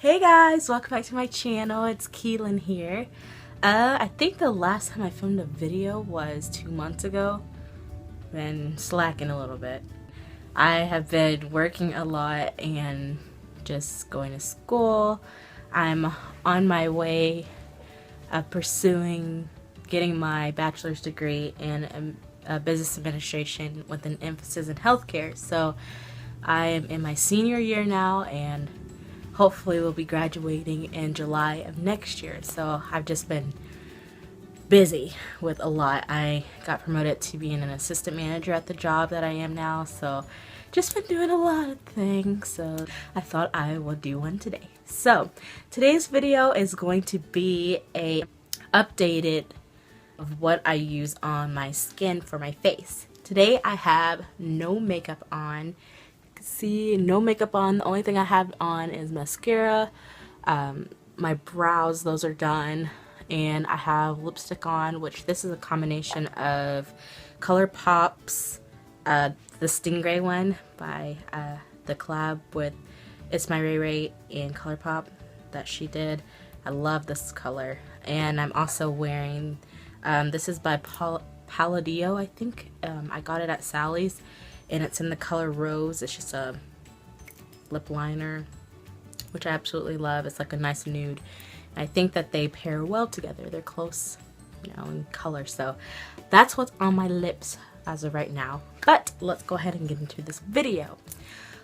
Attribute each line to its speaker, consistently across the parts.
Speaker 1: Hey guys, welcome back to my channel. It's Keilan here. I think the last time I filmed a video was 2 months ago. Been slacking a little bit. I have been working a lot and just going to school. I'm on my way of pursuing getting my bachelor's degree in business administration with an emphasis in healthcare. So I am in my senior year now, and hopefully we'll be graduating in July of next year. So I've just been busy with a lot. I got promoted to being an assistant manager at the job that I am now, so just been doing a lot of things. So I thought I would do one today. So today's video is going to be a updated of what I use on my skin for my face. Today I have no makeup on. See, no makeup on. The only thing I have on is mascara, my brows, those are done, and I have lipstick on, which this is a combination of ColourPop's the Stingray one by the collab with It's My Ray Ray and ColourPop that she did. I love this color. And I'm also wearing this is by Palladio, I think. I got it at Sally's, and it's in the color Rose. It's just a lip liner, which I absolutely love. It's like a nice nude. And I think that they pair well together. They're close, you know, in color. So that's what's on my lips as of right now. But let's go ahead and get into this video.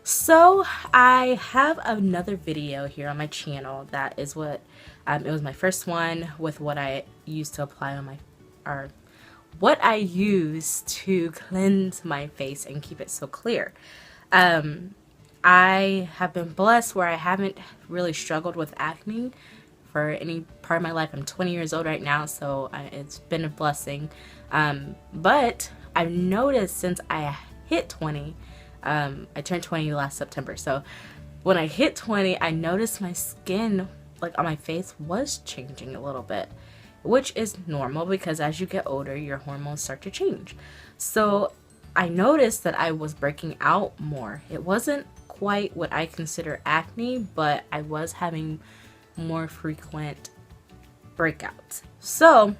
Speaker 1: So I have another video here on my channel that is what it was my first one with what I used to apply on my what I use to cleanse my face and keep it so clear. I have been blessed where I haven't really struggled with acne for any part of my life. I'm 20 years old right now, so it's been a blessing. But I've noticed since I hit 20, I turned 20 last September, so when I hit 20, I noticed my skin, like on my face, was changing a little bit, which is normal because as you get older, your hormones start to change. So I noticed that I was breaking out more. It wasn't quite what I consider acne, but I was having more frequent breakouts. So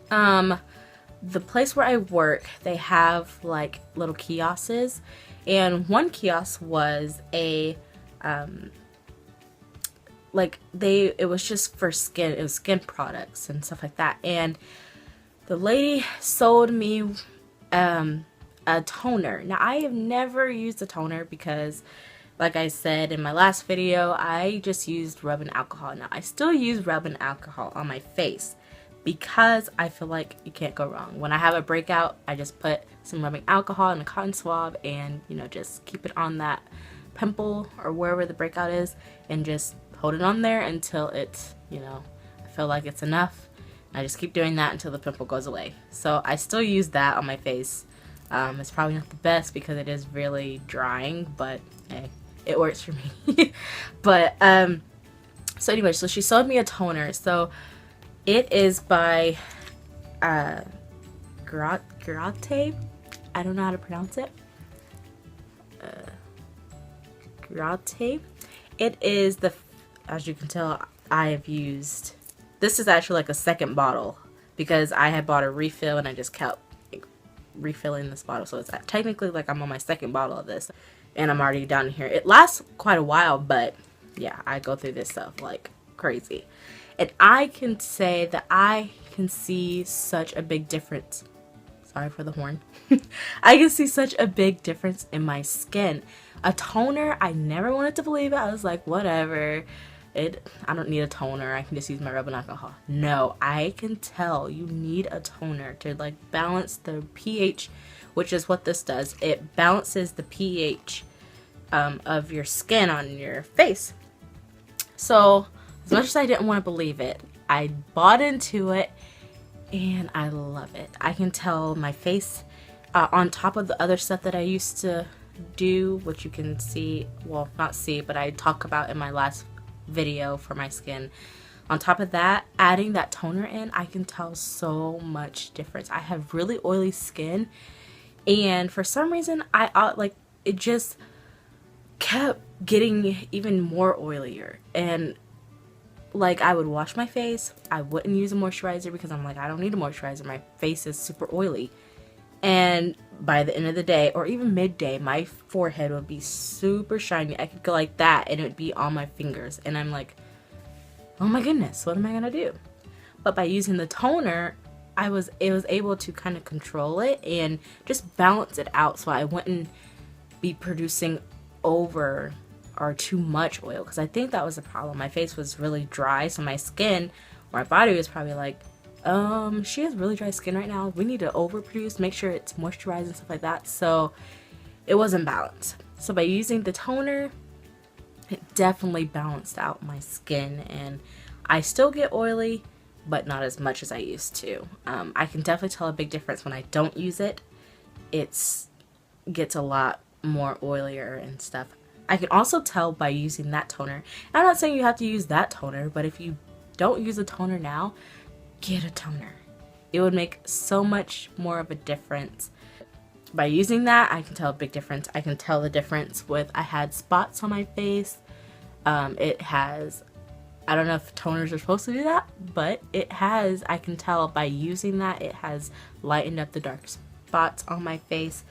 Speaker 1: the place where I work, they have like little kiosks, and one kiosk was a it was just for skin. It was skin products and stuff like that. And the lady sold me a toner. Now, I have never used a toner because, like I said in my last video, I just used rubbing alcohol. Now, I still use rubbing alcohol on my face because I feel like you can't go wrong. When I have a breakout, I just put some rubbing alcohol in a cotton swab and, you know, just keep it on that pimple or wherever the breakout is and just hold it on there until it's, you know, I feel like it's enough. I just keep doing that until the pimple goes away. So I still use that on my face. It's probably not the best because it is really drying, but hey, it works for me. But so anyway, so she sold me a toner. So it is by Gratiae. I don't know how to pronounce it. Gratiae. It is the, as you can tell, I have used, this is actually like a second bottle because I had bought a refill and I just kept refilling this bottle. So it's technically like I'm on my second bottle of this and I'm already down here. It lasts quite a while, but yeah, I go through this stuff like crazy. And I can say that I can see such a big difference. Sorry for the horn. I can see such a big difference in my skin. A toner, I never wanted to believe it. I was like, whatever. I don't need a toner. I can just use my rubbing alcohol. No, I can tell you need a toner to like balance the pH, which is what this does. It balances the pH of your skin on your face. So as much as I didn't want to believe it, I bought into it and I love it. I can tell my face on top of the other stuff that I used to do, which you can see, well, not see, but I talk about in my last video for my skin. On top of that, adding that toner in, I can tell so much difference. I have really oily skin, and for some reason, I like it just kept getting even more oilier. And like, I would wash my face, I wouldn't use a moisturizer because I'm like, I don't need a moisturizer, my face is super oily. And by the end of the day, or even midday, my forehead would be super shiny. I could go like that and it would be on my fingers, and I'm like, oh my goodness, what am I gonna do? But by using the toner, it was able to kind of control it and just balance it out, so I wouldn't be producing over or too much oil, because I think that was the problem. My face was really dry, so my skin, my body was probably like, she has really dry skin right now, we need to overproduce, make sure it's moisturized and stuff like that. So it wasn't balanced. So by using the toner, it definitely balanced out my skin, and I still get oily, but not as much as I used to. I can definitely tell a big difference when I don't use it. It gets a lot more oilier and stuff. I can also tell by using that toner. I'm not saying you have to use that toner, but if you don't use a toner now, get a toner. It would make so much more of a difference. By using that, I can tell a big difference. I can tell the difference with, I had spots on my face. It has, I don't know if toners are supposed to do that, but it has, I can tell by using that, it has lightened up the dark spots on my face.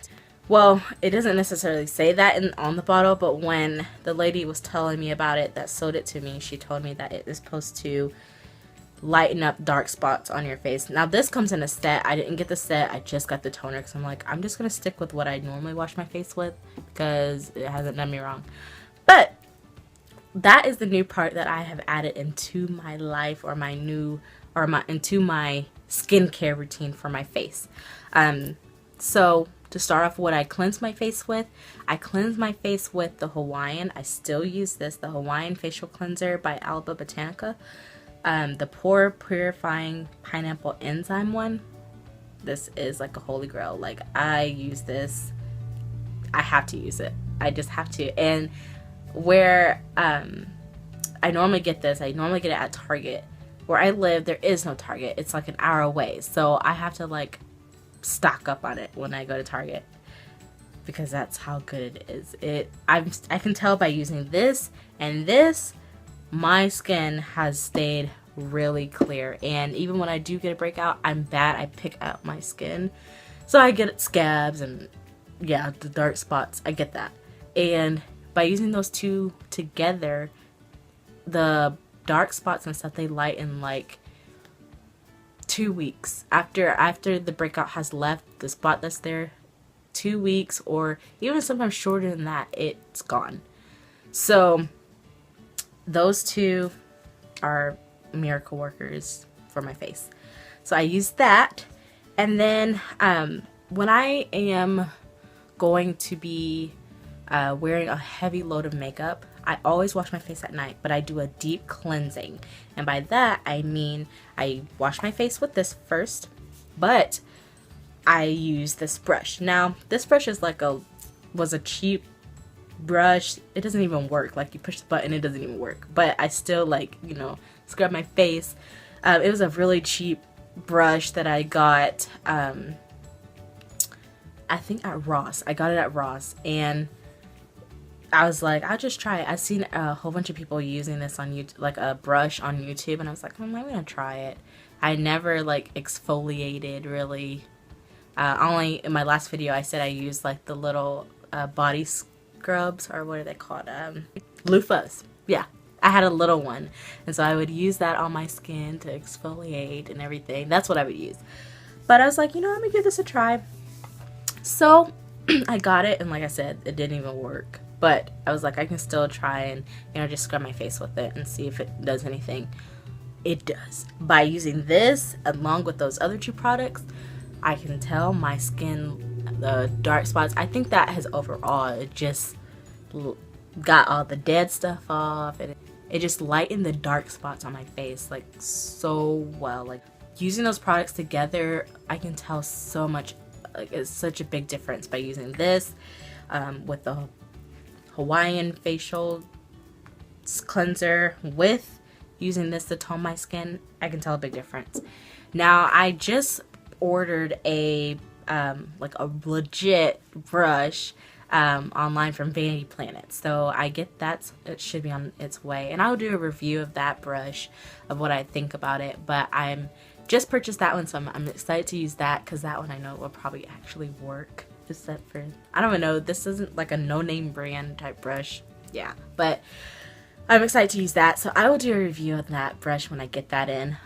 Speaker 1: Well, it doesn't necessarily say that on the bottle, but when the lady was telling me about it that sold it to me, she told me that it is supposed to lighten up dark spots on your face. Now this comes in a set. I didn't get the set, I just got the toner because I'm like, I'm just gonna stick with what I normally wash my face with because it hasn't done me wrong. But that is the new part that I have added into my life, or into my skincare routine for my face. So to start off, what I cleanse my face with, I cleanse my face with the Hawaiian. I still use this, the Hawaiian facial cleanser by Alba Botanica. The pore purifying pineapple enzyme one. This is like a holy grail. Like, I use this, I have to use it. I just have to. And where I normally get this, I normally get it at Target. Where I live, there is no Target. It's like an hour away, so I have to like stock up on it when I go to Target, because that's how good it is. I can tell by using this and this, my skin has stayed really clear. And even when I do get a breakout, I'm bad. I pick out my skin, so I get scabs and yeah, the dark spots. I get that. And by using those two together, the dark spots and stuff, they lighten like 2 weeks after the breakout has left the spot that's there. 2 weeks, or even sometimes shorter than that, it's gone. So those two are miracle workers for my face. So I use that. And then when I am going to be wearing a heavy load of makeup, I always wash my face at night, but I do a deep cleansing. And by that, I mean I wash my face with this first, but I use this brush. Now, this brush is was a cheap brush. It doesn't even work. Like, you push the button, it doesn't even work. But I still, like, you know, scrub my face. It was a really cheap brush that I got, I think at Ross. I got it at Ross, and I was like, I'll just try it. I've seen a whole bunch of people using this on YouTube, like a brush on YouTube, and I was like, I'm gonna try it. I never like exfoliated really. Only in my last video I said I used like the little body scrubs, or what are they called? Loofahs. Yeah, I had a little one, and so I would use that on my skin to exfoliate and everything. That's what I would use. But I was like, you know, let me give this a try. So I got it, and like I said, it didn't even work. But I was like, I can still try and, you know, just scrub my face with it and see if it does anything. It does. By using this along with those other two products, I can tell my skin, the dark spots, I think that has overall, it just got all the dead stuff off, and it just lightened the dark spots on my face like so well. Like, using those products together, I can tell so much. Like, it's such a big difference by using this with the Hawaiian facial cleanser, with using this to tone my skin. I can tell a big difference. Now, I just ordered a like a legit brush. online from Vanity Planet. So I get that. It should be on its way. And I'll do a review of that brush, of what I think about it. But I'm just purchased that one, so I'm excited to use that, because that one I know will probably actually work. Except for, I don't even know, this isn't like a no-name brand type brush. Yeah, but I'm excited to use that. So I will do a review of that brush when I get that in.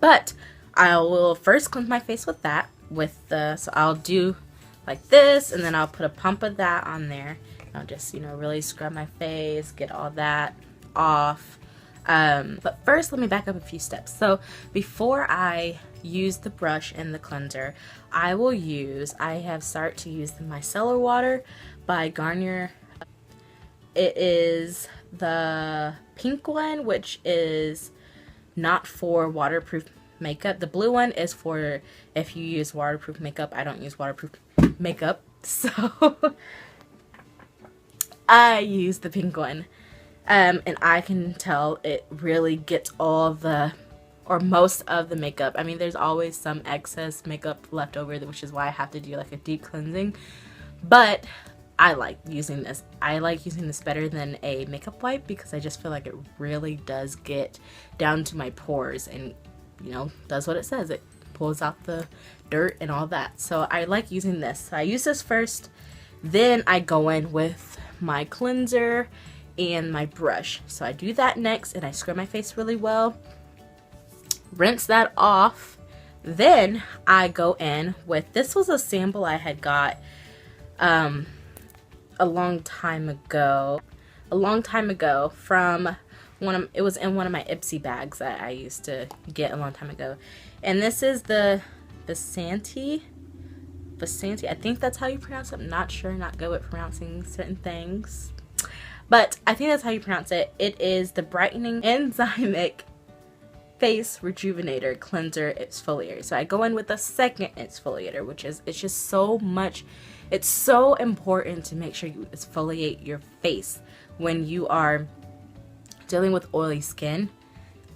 Speaker 1: But I will first cleanse my face with that. So I'll do like this, and then I'll put a pump of that on there. I'll just, you know, really scrub my face, get all that off. But first, let me back up a few steps. So before I use the brush and the cleanser, I have started to use the Micellar Water by Garnier. It is the pink one, which is not for waterproof makeup. The blue one is for if you use waterproof makeup. I don't use waterproof makeup, so I use the pink one. And I can tell it really gets all the, or most of the makeup. I mean, there's always some excess makeup left over, which is why I have to do like a deep cleansing. But I like using this. I like using this better than a makeup wipe, because I just feel like it really does get down to my pores and, you know, does what it says. It pulls out the dirt and all that. So I like using this. So I use this first, then I go in with my cleanser and my brush. So I do that next, and I scrub my face really well, rinse that off. Then I go in with, this was a sample I had got a long time ago from it was in one of my Ipsy bags that I used to get a long time ago, and this is the Vasanti, I think that's how you pronounce it. I'm not sure, not good with pronouncing certain things, but I think that's how you pronounce it. It is the brightening enzymic face rejuvenator cleanser exfoliator. So I go in with the second exfoliator, which is, it's just so much, it's so important to make sure you exfoliate your face when you are dealing with oily skin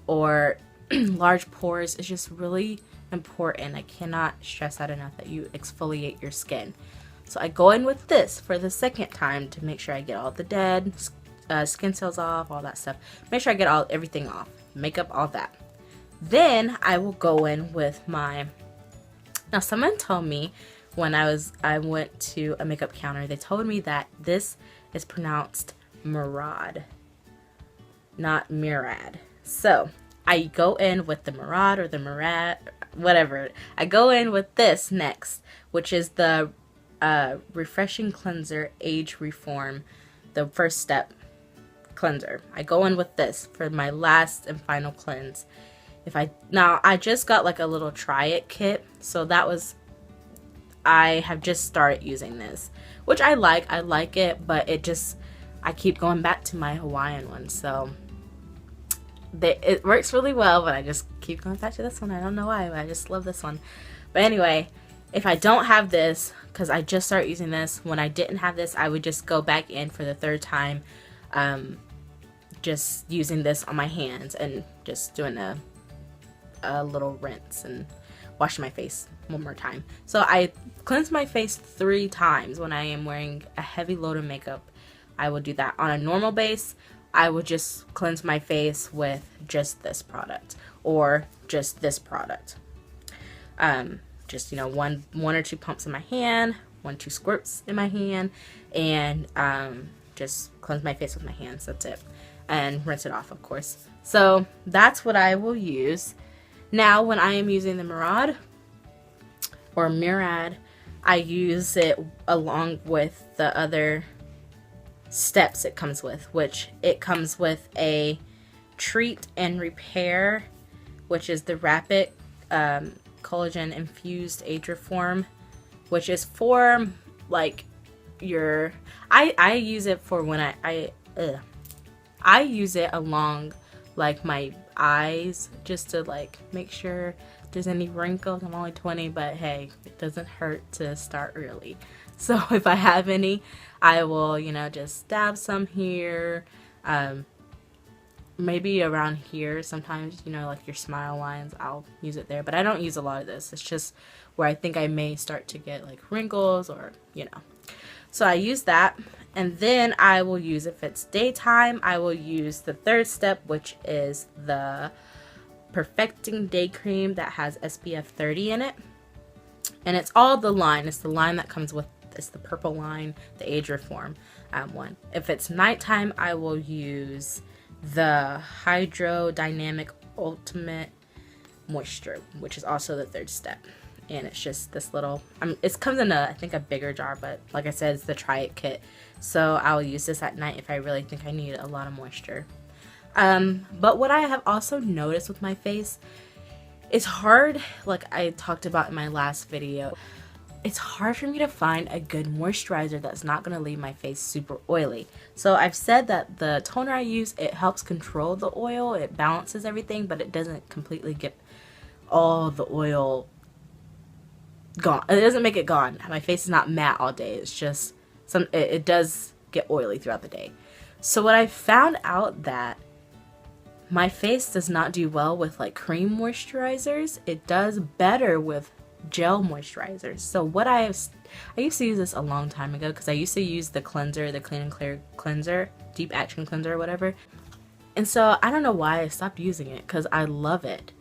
Speaker 1: or large pores. It's just really important. I cannot stress that enough, that you exfoliate your skin. So I go in with this for the second time to make sure I get all the dead skin cells off, all that stuff. Make sure I get everything off, makeup, all that. Then I will go in with my, now someone told me when I went to a makeup counter, they told me that this is pronounced Murad, not Murad. So I go in with the Murad or the Murad, whatever. I go in with this next, which is the Refreshing Cleanser Age Reform, the first step cleanser. I go in with this for my last and final cleanse. Now I just got like a little try it kit, so that was, I have just started using this, which I like it, but I keep going back to my Hawaiian one, so it works really well, but I just keep going back to this one. I don't know why, but I just love this one. But anyway, if I don't have this, because I just started using this, when I didn't have this, I would just go back in for the third time, just using this on my hands and just doing a little rinse and washing my face one more time. So I cleanse my face 3 times when I am wearing a heavy load of makeup. I will do that. On a normal base, I would just cleanse my face with just this product or just this product. Just, you know, one or two pumps in my hand, 1-2 squirts in my hand, and just cleanse my face with my hands. That's it. And rinse it off, of course. So that's what I will use. Now, when I am using the Murad, I use it along with the other steps it comes with, which it comes with a treat and repair, which is the rapid collagen infused age reform, which is for like your, I use it for when I use it along like my eyes, just to like make sure there's any wrinkles. I'm only 20, but hey, it doesn't hurt to start early. So if I have any, I will, you know, just dab some here, maybe around here. Sometimes, you know, like your smile lines, I'll use it there, but I don't use a lot of this. It's just where I think I may start to get like wrinkles or, you know. So I use that, and then I will use, if it's daytime, I will use the third step, which is the Perfecting Day Cream that has SPF 30 in it. And it's all the line. It's the line that comes with, it's the purple line, the Age Reform one. If it's nighttime, I will use the Hydrodynamic Ultimate Moisture, which is also the third step. And it's just this little, it comes in I think a bigger jar, but like I said, it's the Try It kit. So I'll use this at night if I really think I need a lot of moisture. But what I have also noticed with my face, it's hard, like I talked about in my last video, it's hard for me to find a good moisturizer that's not going to leave my face super oily. So I've said that the toner I use, it helps control the oil, it balances everything, but it doesn't completely get all the oil gone. It doesn't make it gone. My face is not matte all day. It's just it does get oily throughout the day. So what I found out that my face does not do well with like cream moisturizers. It does better with gel moisturizers. So what I used to use this a long time ago, because I used to use the cleanser, the Clean and Clear cleanser, deep action cleanser or whatever. And so I don't know why I stopped using it, because I love it.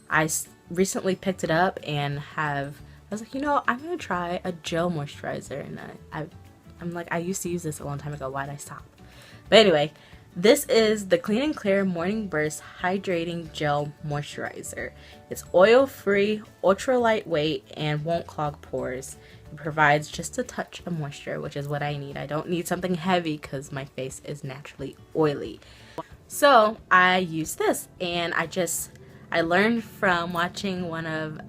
Speaker 1: I recently picked it up and I was like, you know, I'm gonna try a gel moisturizer, and I'm like, I used to use this a long time ago. Why did I stop? But anyway, this is the Clean and Clear Morning Burst Hydrating Gel Moisturizer. It's oil-free, ultra lightweight, and won't clog pores. It provides just a touch of moisture, which is what I need. I don't need something heavy because my face is naturally oily. So I use this, and I learned from watching one of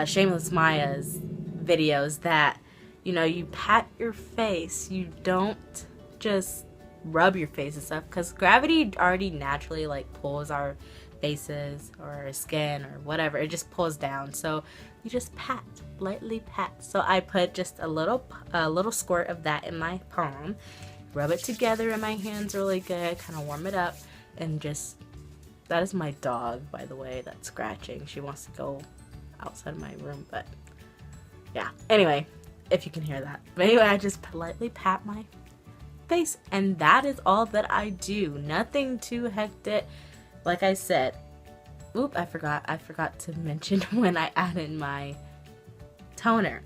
Speaker 1: Shameless Maya's videos that, you know, you pat your face, you don't just rub your face and stuff, because gravity already naturally like pulls our faces or our skin or whatever. It just pulls down, so you just pat, lightly pat. So I put just a little squirt of that in my palm, rub it together in my hands really good, kind of warm it up, and just, that is my dog, by the way, that's scratching. She wants to go outside of my room, but yeah, anyway, if you can hear that. But anyway, I just politely pat my face, and that is all that I do. Nothing too hectic. Like I said, I forgot to mention when I added my toner.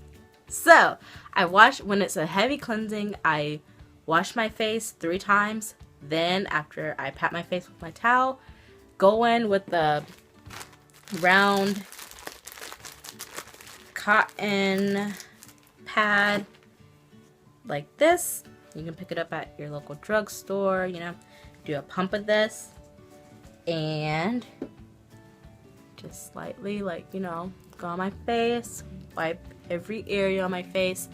Speaker 1: So I wash, when it's a heavy cleansing, I wash my face 3 times. Then after I pat my face with my towel, go in with the round cotton pad like this. You can pick it up at your local drugstore, you know. Do a pump of this and just slightly, like, you know, go on my face, wipe every area on my face,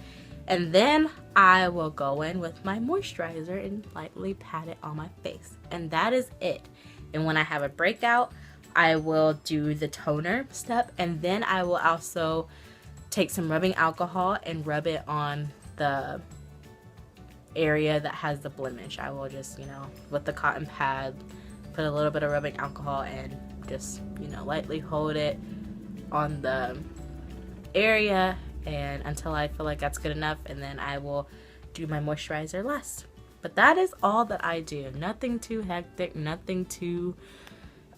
Speaker 1: and then I will go in with my moisturizer and lightly pat it on my face, and that is it. And when I have a breakout, I will do the toner step, and then I will also take some rubbing alcohol and rub it on the area that has the blemish. I will just, you know, with the cotton pad, put a little bit of rubbing alcohol and just, you know, lightly hold it on the area, and until I feel like that's good enough, and then I will do my moisturizer last. But that is all that I do. Nothing too hectic, nothing too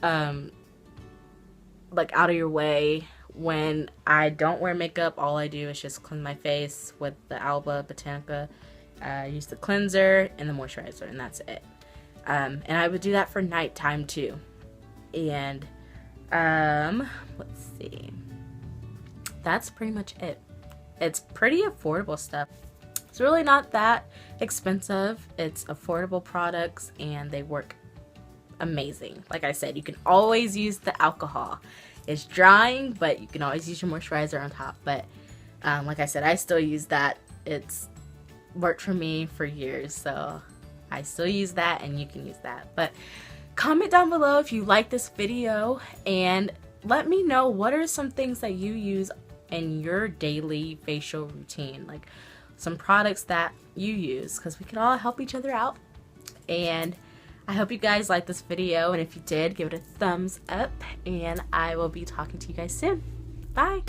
Speaker 1: like out of your way. When I don't wear makeup, all I do is just clean my face with the Alba Botanica. Use the cleanser and the moisturizer, and that's it. And I would do that for nighttime too. And let's see, that's pretty much it. It's pretty affordable stuff. It's really not that expensive. It's affordable products, and they work amazing. Like I said, you can always use the alcohol. It's drying, but you can always use your moisturizer on top. But like I said, I still use that. It's worked for me for years, so I still use that, and you can use that. But comment down below if you like this video, and let me know what are some things that you use in your daily facial routine, like some products that you use, because we can all help each other out. And I hope you guys liked this video, and if you did, give it a thumbs up, and I will be talking to you guys soon. Bye!